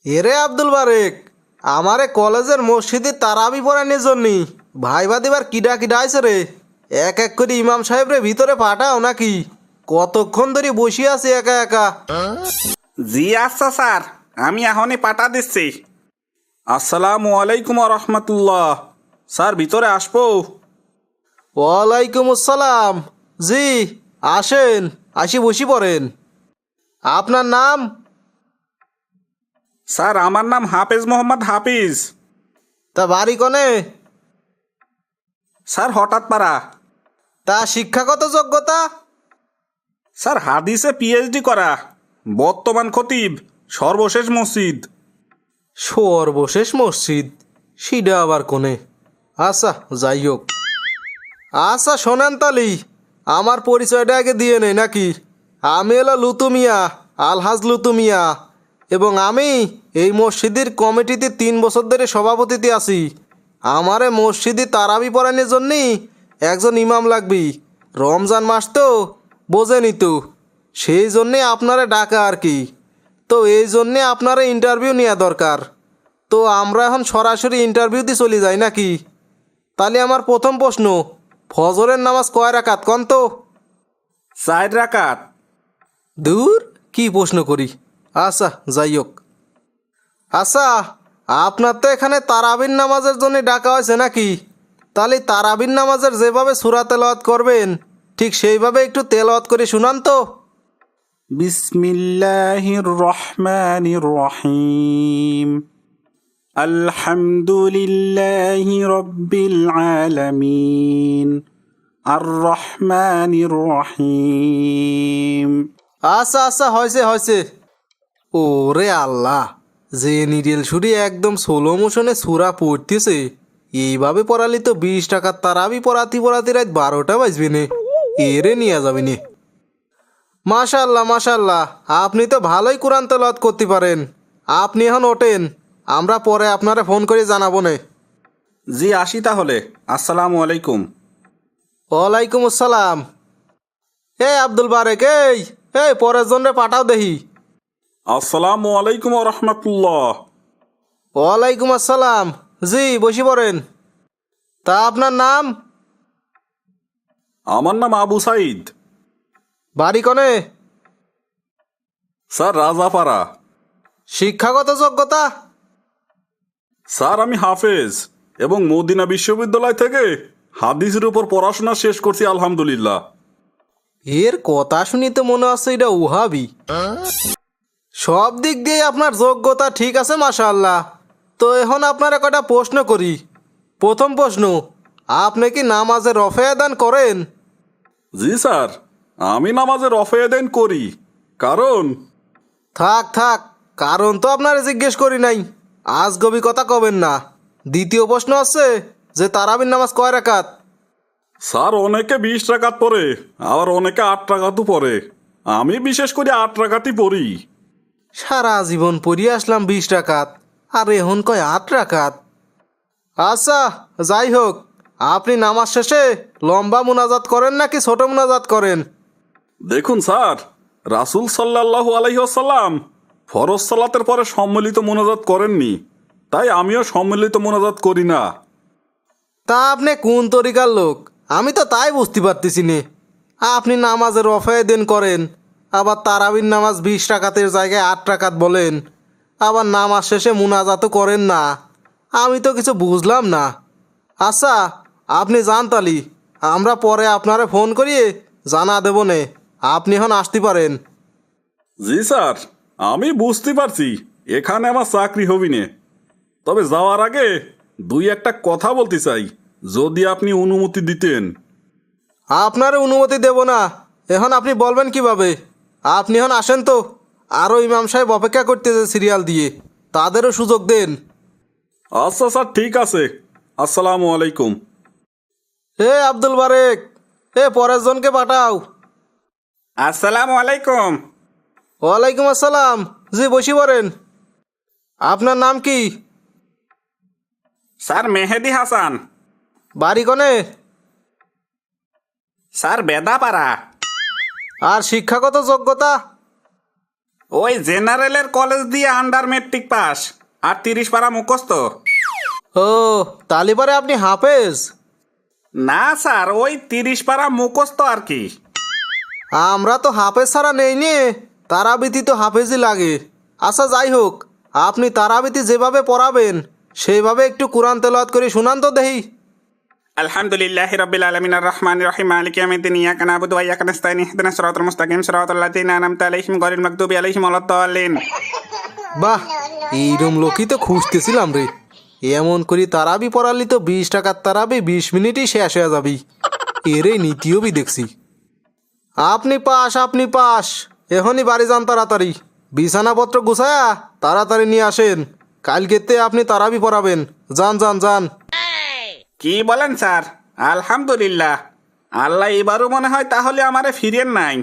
এরে আব্দুল বারেক, আমারে কলেজের মসজিদে তারাবি পড়ানোর জন্য ভাইবা দিবার কিডা কিডা আইছে রে। এক এক করে ইমাম সাহেব রে ভিতরে পাঠাও নাকি? কতক্ষণ ধরে বসে আছি একা একা। জি আচ্ছা স্যার, আমি এখনই পাঠা দিচ্ছি। আসসালামু আলাইকুম রহমতুল্লাহ। স্যার ভিতরে আসবো? ওয়ালাইকুম আসসালাম। জি আসেন, আসি বসি পড়েন। আপনার নাম? স্যার আমার নাম হাফেজ মোহাম্মদ হাফিজ। তা বাড়ি কনে? স্যার হঠাৎ পারা। তা শিক্ষাগত যোগ্যতা? স্যার হাদিসে পিএইচডি করা, বর্তমান খতিব সর্বশেষ মসজিদ। সর্বশেষ মসজিদ? সিডা আবার কোনে? আচ্ছা যাই হোক। আচ্ছা শোনেন তালি, আমার পরিচয়টা আগে দিয়ে নেই নাকি? আমি এলো লুতু মিয়া, আলহাজ লুতু মিয়া, এবং আমি এই মসজিদের কমিটিতে 3 বছর ধরে সভাপতিতে আছি। আমারে মসজিদে তারাবি পড়ানোর জন্যই একজন ইমাম লাগবি। রমজান মাস তো বোঝেনি তো, সেই জন্যে আপনারে ডাকা আর কি। তো এই জন্যে আপনারা ইন্টারভিউ নেওয়া দরকার। তো আমরা এখন সরাসরি ইন্টারভিউতে চলে যাই নাকি? তাহলে আমার প্রথম প্রশ্ন, ফজরের নামাজ কয় রাকাত কন তো? 4 রাকাত। দূর, কি প্রশ্ন করি। আচ্ছা যাই হোক। আচ্ছা, আপনার তো এখানে তারাবির নামাজের জন্য ডাকা হয়েছে নাকি? তাহলে তারাবির নামাজের যেভাবে সূরা তেলাওয়াত করবেন ঠিক সেইভাবে একটু তেলাওয়াত করে শুনান তো। বিসমিল্লাহির রহমানির রহিম। আলহামদুলিল্লাহি রব্বিল আলামিন, আর রহমানির রহিম। আচ্ছা আচ্ছা, হয়েছে হয়েছে। ওরে আল্লাহ, যে নিডেল সুরি একদম স্লো মোশনে সূরা পড়তেছে, এইভাবে পড়ালি তো 20 টাকার তারাবি পড়াতে পড়াতে রাত 12টা বাজবে নে। এরে নিয়ে যাবি নে। মাশাল্লাহ মাশাল্লাহ, আপনি তো ভালোই কোরআন তেলাওয়াত করতে পারেন। আপনি এখন ওঠেন, আমরা পরে আপনারে ফোন করে জানাবো নে। জি আসি তাহলে। আসসালামু আলাইকুম। ওয়ালাইকুম আসসালাম। আব্দুল বারেক, এই পরের জনরে পাঠাও দেখি। আসসালামু আলাইকুম রহমতুল্লাহ। ওয়ালাইকুম আসসালাম। জি বসি পড়েন। তা আপনার নাম? আমার নাম আবু সাইদ। বাড়ি কনে? স্যার রাজাপাড়া। শিক্ষাগত যোগ্যতা? স্যার আমি হাফেজ এবং মদিনা বিশ্ববিদ্যালয় থেকে হাদিসের উপর পড়াশোনা শেষ করছি আলহামদুলিল্লাহ। এর কথা শুনি তো মনে হচ্ছে এটা উহাবি। সব দিক দিয়ে আপনার যোগ্যতা ঠিক আছে মাশাআল্লাহ। তো এখন আপনারা কটা প্রশ্ন করি। প্রথম প্রশ্ন, আপনি কি নামাজে রফে আদান করেন? জি স্যার, আমি নামাজের রফে আদান করি। কারণ থাক থাক, কারণ তো আপনারা জিজ্ঞেস করি নাই। আজগবি কথা কবেন না। দ্বিতীয় প্রশ্ন আছে যে তারাবির নামাজ কয় রাকাত? স্যার অনেকে 20 রাকাত পড়ে, আবার অনেকে 8 রাকাতও পড়ে। আমি বিশেষ করে 8 রাকাতই পড়ি। সারা জীবন পড়িয়ে আসলাম 20 রাকাত, আর এখন কয় 8 রাকাত। আচ্ছা যাই হোক, আপনি নামাজ শেষে লম্বা মুনাজাত করেন নাকি ছোট মুনাজাত করেন? দেখুন স্যার, রাসূল সাল্লাল্লাহু আলাইহি ওয়াসাল্লাম ফরজ সালাতের পরে সম্মিলিত মোনাজাত করেননি, তাই আমিও সম্মিলিত মোনাজাত করি না। তা আপনি কোন তরিকার লোক আমি তো তাই বুঝতে পারতেছি নে। আপনি নামাজের রফে দেন করেন, আবার তারাবির নামাজ 20 রাকাতের জায়গায় 8 রাকাত বলেন, আবার নামাজ শেষে মুনাজাতও করেন না। আমি তো কিছু বুঝলাম না। আচ্ছা আপনি যান তালি, আমরা পরে আপনারে ফোন করিয়ে জানা দেব নে। আপনি এখন আসতে পারেন। জি স্যার, আমি বুঝতে পারছি এখানে আমার চাকরি হবি নে। তবে যাওয়ার আগে 2-1টা কথা বলতে চাই, যদি আপনি অনুমতি দিতেন। আপনার অনুমতি দেব না, এখন আপনি বলবেন কিভাবে? আপনি এখন আসেন তো, আরও ইমাম সাহেব অপেক্ষা করতেছে সিরিয়াল দিয়ে, তাদেরও সুযোগ দেন। আচ্ছা স্যার, ঠিক আছে। আসসালামু আলাইকুম। আব্দুল বারেক, পরের জনকে পাঠাও। আসসালামু আলাইকুম। ওয়ালাইকুম আসসালাম। জি বসি পড়েন। আপনার নাম কি? স্যার মেহেদি হাসান। বাড়ি কনে? স্যার বেদাপাড়া। আর শিক্ষাগত যোগ্যতা? ওই জেনারেলের কলেজ দিয়ে আন্ডার মেট্রিক পাস আর 30 পারা মুখস্থ। ও তালিবারে আপনি হাফেজ? না স্যার, ওই 30 পারা মুখস্থ আর কি। আমরা তো হাফেজ ছাড়া নেই নিয়ে, তারাবিতি তো হাফেজই লাগে। আচ্ছা যাই হোক, আপনি তারাবিতি যেভাবে পড়াবেন সেইভাবে একটু কোরআন তেলাওয়াত করে শুনান তো দেখি। আলহামদুলিল্লাহ রাব্বিল আলামিন আর রহমানির রহিম মালিকি ইয়াউমিদ্দিন ইয়্যাকা না'বুদু ওয়া ইয়্যাকা নাস্তাঈন ইহদিনাস সিরাতাল মুস্তাকিম সিরাতাল লাযীনা আন'আমতা আলাইহিম গায়রিল মাগদুবি আলাইহিম ওয়ালাদ-দাল্লিন। বাহ, এইরম লোকই তো খুঁজতেছিলাম রে। এমন করি তারাবি পড়ালি তো 20 টাকার তারাবি 20 মিনিটই শেষ হয়ে যাবি। এরে নীতিও বি দেখছি। আপনি পাস, আপনি পাস। এখনই বাড়ি যান তাড়াতাড়ি, বিছানাপত্র গুছায়া তাড়াতাড়ি নিয়ে আসেন। কালকেতে আপনি তারাবি পড়াবেন। যান যান যান। কি বলেন স্যার? আলহামদুলিল্লাহ, আল্লাহ এবারও মনে হয় তাহলে আমারে ফিরেন নাই।